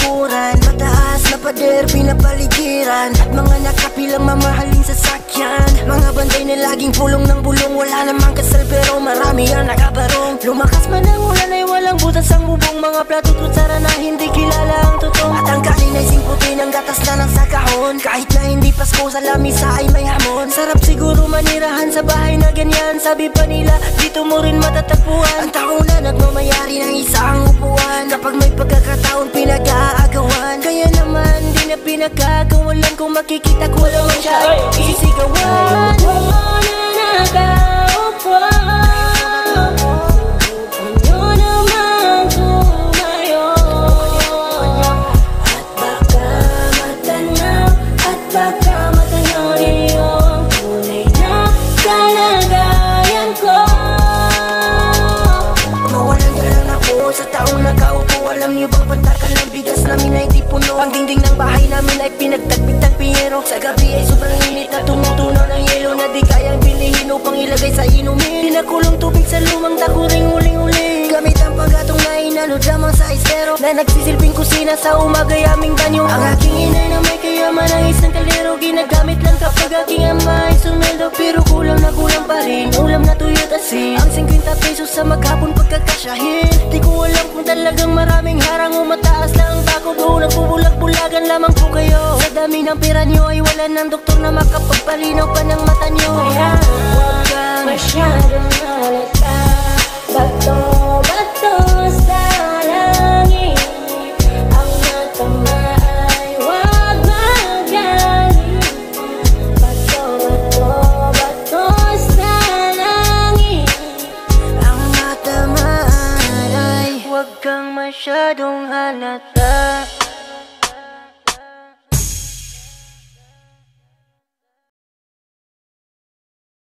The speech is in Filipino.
bakuran. Mataas na pader, pinapaligiran, at mga nakapilang mamahaling sasakyan. Mga banday na laging pulong ng bulong, wala namang kasal pero marami ang nakabarong. Lumakas man ang ulan ay walang butas ang bubong, mga plato trutsara na hindi kilala ang tutong. At ang kanin ay singputi ng gatas na nasa kahon. Kahit na hindi Pasko sa lamisa ay may hamon. Sarap siguro manirahan sa bahay na ganyan. Sabi pa nila dito mo rin matatagpuan ang tao na nagmamayari ng isang upuan. Kapag may pagkakataon pinag-aagawan, kaya naman di na pinagkagawalan. Kung makikita ko lang siya ay isisigawan. Wala na nakaupo, ano naman tumayo. At baka matanaw, at baka matanaw rin yung tunay na kalagayan ko. Mawalan ka lang ako sa taong nakaupo. Alam niyo bang pantakan ng bigas namin ay di puno? Ang dingding ng bahay namin ay pinagtagpit-tagpiyero. Sa gabi ay sobrang init na tumutunaw ng yelo na di kayang bilihin upang ilagay sa inumin. Pinakulong tubig sa lumang takuring uling-uling, gamit ang paggatong na inalod lamang sa estero na nagsisilbing kusina sa umagay aming banyo. Ang aking inay na may kayaman ng isang kaldero, ginagamit lang kapag aking ama ay sumelo. Pero kulang na kulang pa rin ulam na tuyo't asin. Ang 50 pesos sa maghapon pagkakasyahin. Di ko alam kung talagang maraming harang o mataas lang ang bakod o nagbubulag-bulagan lamang po kayo. Sa dami ng pera nyo ay wala ng doktor na makapagpalinaw pa ng mata nyo. Kaya huwag kang masyadong halata, bato-bato sa langit. Ang matama ay huwag magaling. Bato-bato sa langit. ang matamaan ay huwag kang masyadong halata.